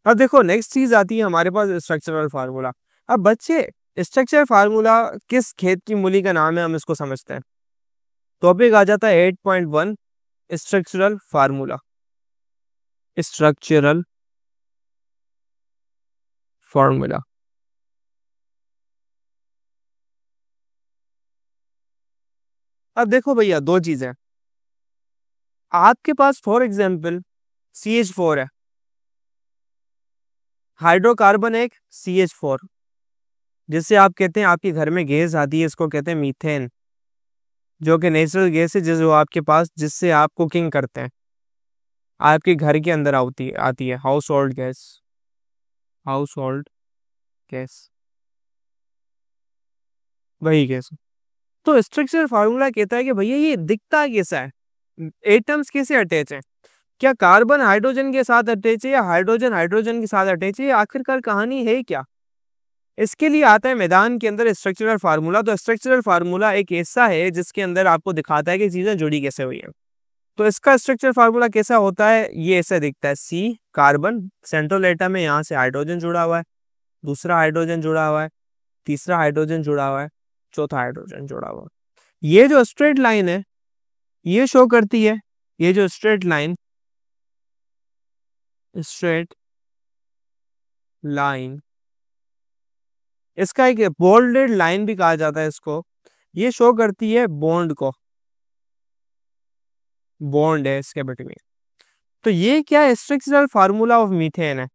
अब देखो नेक्स्ट चीज आती है हमारे पास स्ट्रक्चरल फार्मूला। अब बच्चे स्ट्रक्चरल फार्मूला किस खेत की मूली का नाम है, हम इसको समझते हैं। टॉपिक आ जाता है 8.1 स्ट्रक्चरल फार्मूला। Structural formula. अब देखो भैया दो चीजें, आपके पास फॉर एग्जाम्पल CH4 है, हाइड्रोकार्बन एक CH4, जिससे आप कहते हैं आपके घर में गैस आती है, इसको कहते हैं मीथेन, जो कि नेचुरल गैस है जो आपके पास, जिससे आप कुकिंग करते हैं, आपके घर के अंदर आती है house hold gas. House hold gas, वही गैस। तो स्ट्रक्चरल फार्मूला कहता है कि भैया ये दिखता कैसा है, एटम्स कैसे अटैच है, क्या कार्बन हाइड्रोजन के साथ अटैच है या हाइड्रोजन हाइड्रोजन के साथ अटैच है, आखिरकार कहानी है क्या। इसके लिए आता है मैदान के अंदर स्ट्रक्चरल फार्मूला। तो स्ट्रक्चरल फार्मूला एक ऐसा है जिसके अंदर आपको दिखाता है कि चीजें जुड़ी कैसे हुई है। तो इसका स्ट्रक्चर फार्मूला कैसा होता है, ये ऐसा दिखता है। C कार्बन सेंट्रल एटम में, यहाँ से हाइड्रोजन जुड़ा हुआ है, दूसरा हाइड्रोजन जुड़ा हुआ है, तीसरा हाइड्रोजन जुड़ा हुआ है, चौथा हाइड्रोजन जुड़ा हुआ है। ये जो स्ट्रेट लाइन है ये शो करती है, ये जो स्ट्रेट लाइन इसका एक बोल्डेड लाइन भी कहा जाता है इसको, ये शो करती है बॉन्ड को, बॉन्ड है इसके बिटवीन। तो ये क्या है, स्ट्रक्चरल फार्मूला ऑफ मीथेन है।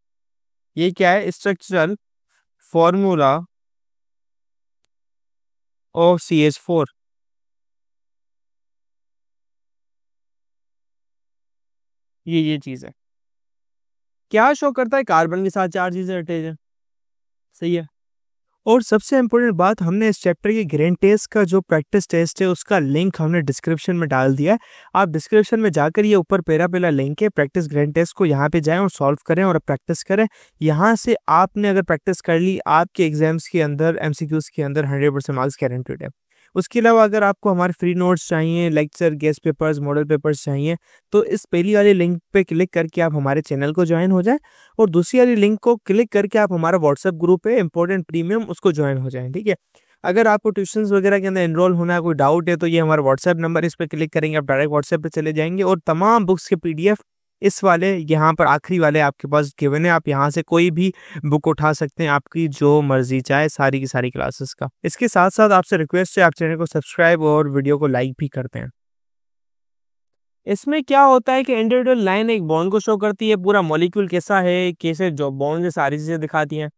ये क्या है, स्ट्रक्चरल फॉर्मूला ऑफ CH4। ये चीज है, क्या शो करता है, कार्बन के साथ चार चीजें अटैच है। सही है। और सबसे इम्पोर्टेंट बात, हमने इस चैप्टर के ग्रेन टेस्ट का जो प्रैक्टिस टेस्ट है उसका लिंक हमने डिस्क्रिप्शन में डाल दिया है। आप डिस्क्रिप्शन में जाकर ये ऊपर पहला लिंक है प्रैक्टिस ग्रेन टेस्ट को, यहाँ पे जाएं और सॉल्व करें और प्रैक्टिस करें। यहाँ से आपने अगर प्रैक्टिस कर ली, आपके एग्जाम्स के अंदर MCQs के अंदर 100% मार्क्स गारंटेड है। उसके अलावा अगर आपको हमारे फ्री नोट्स चाहिए, lecture, guest papers, model papers चाहिए, तो इस पहली वाली लिंक पे क्लिक करके आप हमारे चैनल को ज्वाइन हो जाए, और दूसरी वाली लिंक को क्लिक करके आप हमारा व्हाट्सएप ग्रुप है इंपॉर्टेंट प्रीमियम, उसको ज्वाइन हो जाएं। ठीक है। अगर आपको ट्यूशंस वगैरह के अंदर एनरोल होना है, कोई डाउट है, तो ये हमारा व्हाट्सएप नंबर, इस पर क्लिक करेंगे आप डायरेक्ट व्हाट्सएप पे चले जाएंगे, और तमाम बुक्स के PDF इस वाले यहाँ पर आखिरी वाले आपके पास गिवन है। आप यहाँ से कोई भी बुक उठा सकते हैं, आपकी जो मर्जी चाहे, सारी की सारी क्लासेस का। इसके साथ साथ आपसे रिक्वेस्ट है, आप चैनल को सब्सक्राइब और वीडियो को लाइक भी करते हैं। इसमें क्या होता है कि इंडिविजुअल लाइन एक बॉन्ड को शो करती है, पूरा मॉलिक्यूल कैसा है, कैसे जो बॉन्ड से सारी चीजें दिखाती हैं।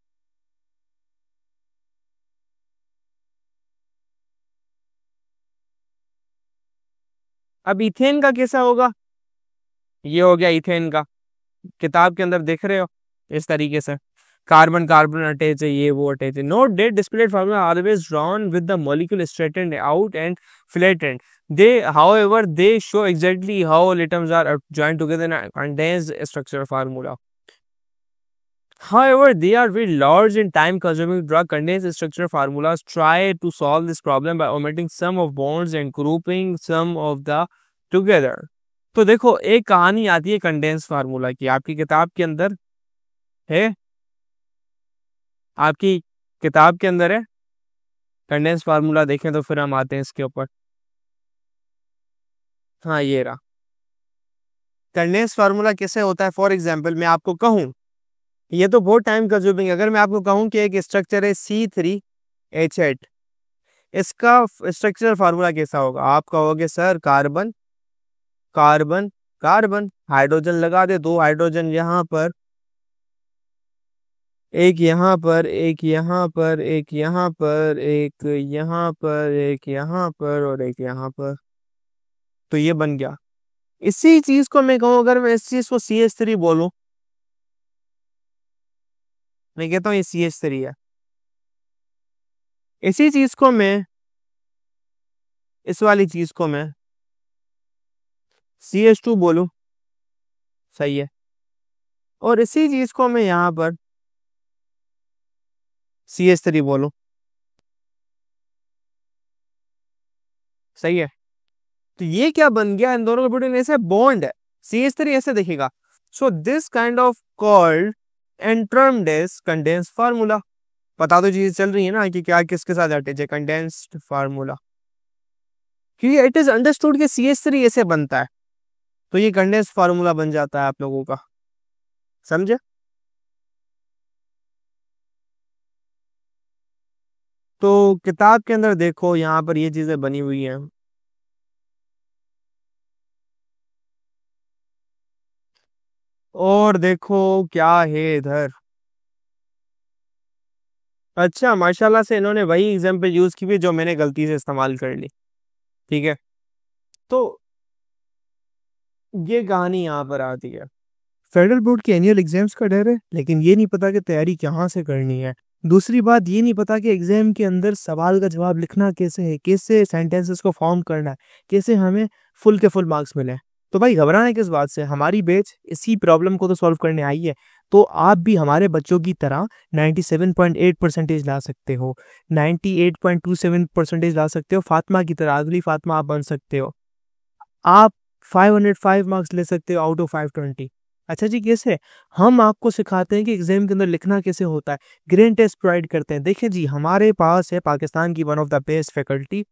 अब इथेन का कैसा होगा, ये हो गया इथेन का, किताब के अंदर देख रहे हो इस तरीके से, कार्बन कार्बन अटैच है, ये वो अटैच है। Note that displayed formula always drawn with the molecule straightened out and flattened. They, however, they show exactly how atoms are joined together in a condensed structure formula. However, they are very large and time-consuming. Draw condensed structure formulas. Try to solve this problem by omitting some of bonds and grouping some of the together. तो देखो एक कहानी आती है condense formula की, आपकी किताब के अंदर है, आपकी किताब के अंदर है कंडेंस फार्मूला। देखें तो फिर हम आते हैं इसके ऊपर। हाँ ये रहा कंडेंस फार्मूला। कैसे होता है, फॉर एग्जाम्पल मैं आपको कहूँ, ये तो बहुत टाइम कंज्यूमिंग, अगर मैं आपको कहूँ कि एक स्ट्रक्चर है C3H8, इसका स्ट्रक्चरल फार्मूला कैसा होगा, आप कहोगे sir carbon carbon carbon, hydrogen लगा दे, दो हाइड्रोजन यहाँ पर, एक यहाँ पर, एक यहाँ पर, एक यहाँ पर, एक यहाँ पर, एक यहाँ पर, और एक यहाँ पर, तो ये बन गया। इसी चीज को मैं कहूँ, अगर मैं इस चीज को CH3 बोलूं, मैं कहता हूँ ये CH3 है। इसी चीज को मैं, इस वाली चीज को मैं CH2 बोलूं, सही है, और इसी चीज को मैं यहाँ पर CH3 बोलूं, सही है। तो ये क्या बन गया, इन दोनों के बीच में ऐसे बॉन्ड है, CH3 ऐसे दिखेगा। So this kind of called and termed as condensed formula. पता तो चीज चल रही है ना कि क्या किसके साथ अटैच है, कंडेंस्ड फार्मूला, क्योंकि इट इज अंडरस्टूड कि CH3 ऐसे बनता है, तो ये कंडेंस्ड फार्मूला बन जाता है आप लोगों का, समझे। तो किताब के अंदर देखो यहाँ पर ये चीजें बनी हुई हैं। और देखो क्या है इधर। अच्छा, माशाल्लाह से इन्होंने वही एग्जाम्पल यूज की हुई जो मैंने गलती से इस्तेमाल कर ली। ठीक है, तो ये कहानी यहाँ पर आती है। फेडरल बोर्ड के एनुअल एग्जाम्स का डर है, लेकिन ये नहीं पता कि तैयारी कहाँ से करनी है। दूसरी बात ये नहीं पता कि एग्जाम के अंदर सवाल का जवाब लिखना कैसे है, कैसे सेंटेंसेस को फॉर्म करना है, कैसे हमें फुल के फुल मार्क्स मिले। तो भाई घबराना किस बात से, हमारी बैच इसी प्रॉब्लम को तो सॉल्व करने आई है। तो आप भी हमारे बच्चों की तरह 97.8 परसेंटेज ला सकते हो, 98.27 परसेंटेज ला सकते हो, फातिमा की तरह, अगली फातिमा आप बन सकते हो। आप 505 मार्क्स ले सकते हो आउट ऑफ 520। अच्छा जी, कैसे? हम आपको सिखाते हैं कि एग्जाम के अंदर लिखना कैसे होता है, ग्रेन टेस्ट प्रोवाइड करते हैं। देखिए जी, हमारे पास है पाकिस्तान की one of the best faculty.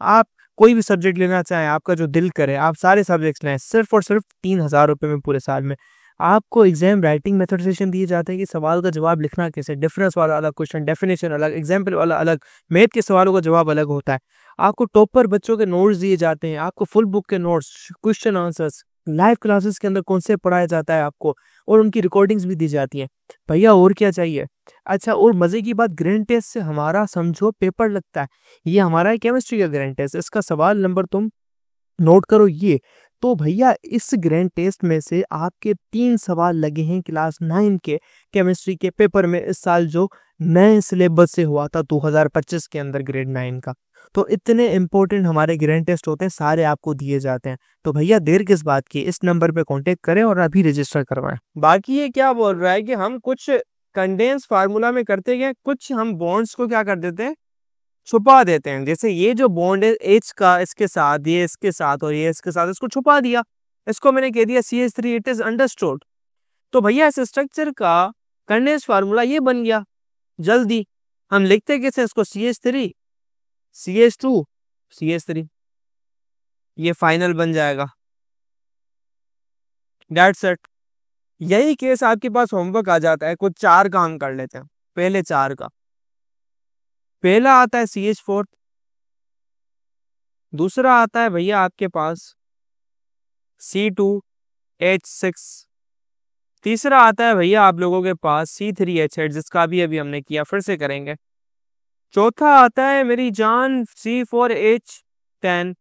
आप कोई भी सब्जेक्ट लेना चाहें, आपका जो दिल करे, आप सारे सब्जेक्ट्स लें, सिर्फ और सिर्फ 3,000 रुपये में पूरे साल में। आपको एग्जाम राइटिंग मेथड सेशन दिए जाते हैं कि सवाल का जवाब लिखना कैसे, डिफरेंस वाला अलग क्वेश्चन, डेफिनेशन अलग, एग्जाम्पल वाला अलग, मैथ के सवालों का जवाब अलग होता है। आपको टॉपर बच्चों के नोट्स दिए जाते हैं, आपको फुल बुक के notes, question answers, live classes के अंदर कॉन्सेप्ट पढ़ाया जाता है आपको, और उनकी रिकॉर्डिंग्स भी दी जाती हैं। भैया और क्या चाहिए। अच्छा, और मजे की बात, ग्रैंड टेस्ट से हमारा समझो पेपर लगता है। ये हमारा है केमिस्ट्री का ग्रैंड टेस्ट, इसका सवाल नंबर तुम नोट करो ये। तो भैया इस ग्रैंड टेस्ट में से आपके 3 सवाल लगे हैं क्लास 9 के केमिस्ट्री के पेपर में इस साल, जो नए सिलेबस से हुआ था 2025 के अंदर ग्रेड 9 का। तो इतने इंपॉर्टेंट हमारे ग्रैंड टेस्ट होते हैं, सारे आपको दिए जाते हैं। तो भैया देर किस बात की, इस नंबर पे कांटेक्ट करें और अभी रजिस्टर करवाएं। बाकी ये क्या बोल रहा है कि हम कुछ कंडेंस फार्मूला में करते हैं, कुछ हम बॉन्ड्स को क्या कर देते हैं, छुपा देते हैं। जैसे ये जो बॉन्ड है एच का, इसके साथ, ये इसके साथ और ये इसके साथ, इसको छुपा दिया, इसको मैंने कह दिया CH3, इट इज अंडरस्टूड। तो भैया इस स्ट्रक्चर का कंडेंस फार्मूला ये बन गया। जल्दी हम लिखते कैसे इसको, CH3 CH2 CH3, ये फाइनल बन जाएगा। That's it. यही केस आपके पास होमवर्क आ जाता है, कुछ 4 काम कर लेते हैं। पहले 4 का, पहला आता है CH4, दूसरा आता है भैया आपके पास C2H6, तीसरा आता है भैया आप लोगों के पास C3H8, जिसका भी अभी हमने किया, फिर से करेंगे। चौथा आता है मेरी जान C4H10,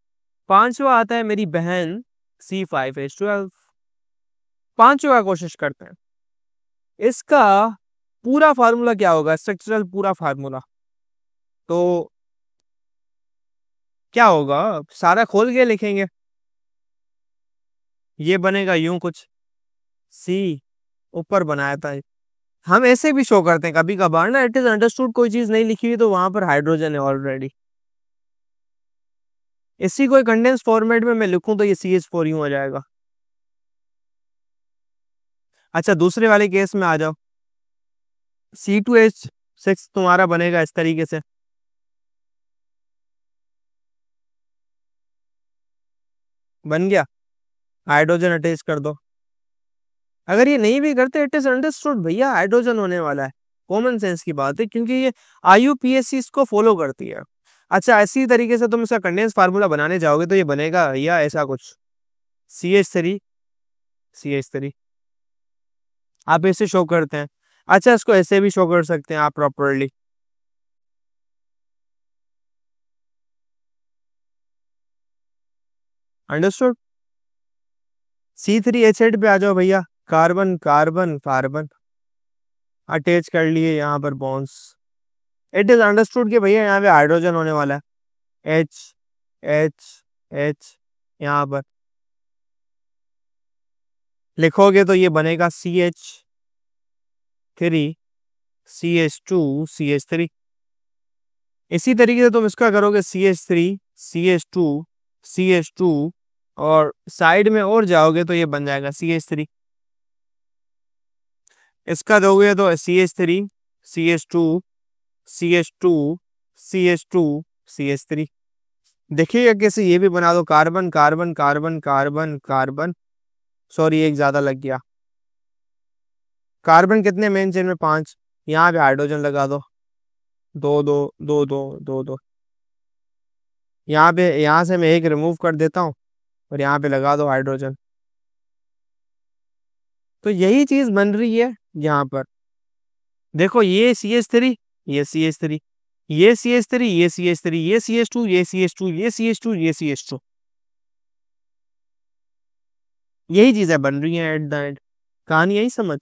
पांचवा आता है मेरी बहन C5H12। पांचवा कोशिश करते हैं, इसका पूरा फार्मूला क्या होगा, स्ट्रक्चरल पूरा फार्मूला। तो क्या होगा, सारा खोल के लिखेंगे। ये बनेगा यूं कुछ, सी ऊपर बनाया था। हम ऐसे भी शो करते हैं कभी कभार ना, इट इज अंडरस्टूड, कोई चीज नहीं लिखी हुई तो वहां पर हाइड्रोजन है ऑलरेडी। इसी कोई कंडेंस फॉर्मेट में मैं लिखूं तो ये CH4 यूं हो जाएगा। अच्छा, दूसरे वाले केस में आ जाओ, C2H6 तुम्हारा बनेगा इस तरीके से। बन गया, हाइड्रोजन अटैच कर दो। अगर ये नहीं भी करते, इट इज अंडरस्टूड भैया हाइड्रोजन होने वाला है, कॉमन सेंस की बात है, क्योंकि ये IUPAC इसको फॉलो करती है। अच्छा, इसी तरीके से तुम इसका कंडेंस फार्मूला बनाने जाओगे तो ये बनेगा या ऐसा कुछ, CH3 आप ऐसे शो करते हैं। अच्छा, इसको ऐसे भी शो कर सकते हैं आप प्रॉपरली। अंडरस्टूड। C3H8 पे आ जाओ भैया, कार्बन कार्बन कार्बन अटैच कर लिए यहाँ पर बॉन्ड्स। इट इज अंडरस्टूड कि भैया यहाँ पे हाइड्रोजन होने वाला है, H यहाँ पर लिखोगे तो ये बनेगा CH3 CH2 CH3। इसी तरीके से तुम इसका करोगे CH3 CH2 और साइड में और जाओगे तो ये बन जाएगा CH3। इसका दोगे तो CH3 CH2 CH2 CH2 CH3। देखिएगा कैसे ये भी बना दो, carbon carbon carbon carbon carbon, sorry एक ज्यादा लग गया। कार्बन कितने मेन चेन में? 5। यहाँ पे हाइड्रोजन लगा दो, दो दो दो दो दो दो। यहाँ पे, यहाँ से मैं एक रिमूव कर देता हूँ और यहाँ पे लगा दो हाइड्रोजन। तो यही चीज बन रही है यहाँ पर। देखो ये CH3, ये CH3, ये CH3, ये CH3, ये CH2, ये CH2, ये CH2, ये CH2, यही चीजें बन रही हैं एट द एंड। कहानी यही समझ।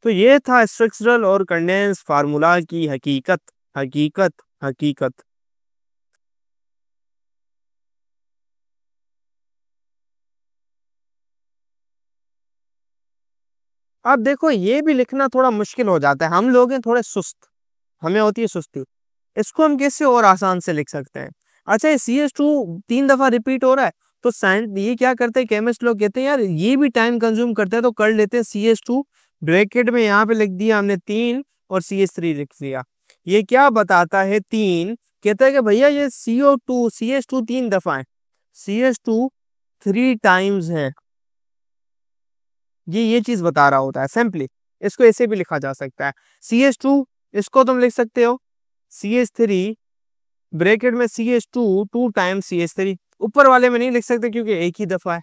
तो ये था स्ट्रक्चरल और कंडेंस फार्मूला की हकीकत, हकीकत, हकीकत। अब देखो ये भी लिखना थोड़ा मुश्किल हो जाता है, हम लोग हैं थोड़े सुस्त, हमें होती है सुस्ती। इसको हम कैसे और आसान से लिख सकते हैं? अच्छा ये CH2 3 दफा रिपीट हो रहा है, तो साइंस ये क्या करते हैं, केमिस्ट लोग कहते हैं यार ये भी टाइम कंज्यूम करता है, तो कर लेते हैं CH2 ब्रैकेट में यहाँ पे लिख दिया हमने 3 और CH3 लिख दिया। ये क्या बताता है? 3 कहता है कि भैया ये CO2 CH2 3 दफा है, CH2 3 टाइम्स है। ये चीज बता रहा होता है सिंपली। इसको ऐसे भी लिखा जा सकता है, CH2, इसको तुम लिख सकते हो CH3 ब्रैकेट में CH2 2 टाइम्स CH3। ऊपर वाले में नहीं लिख सकते क्योंकि एक ही दफा है,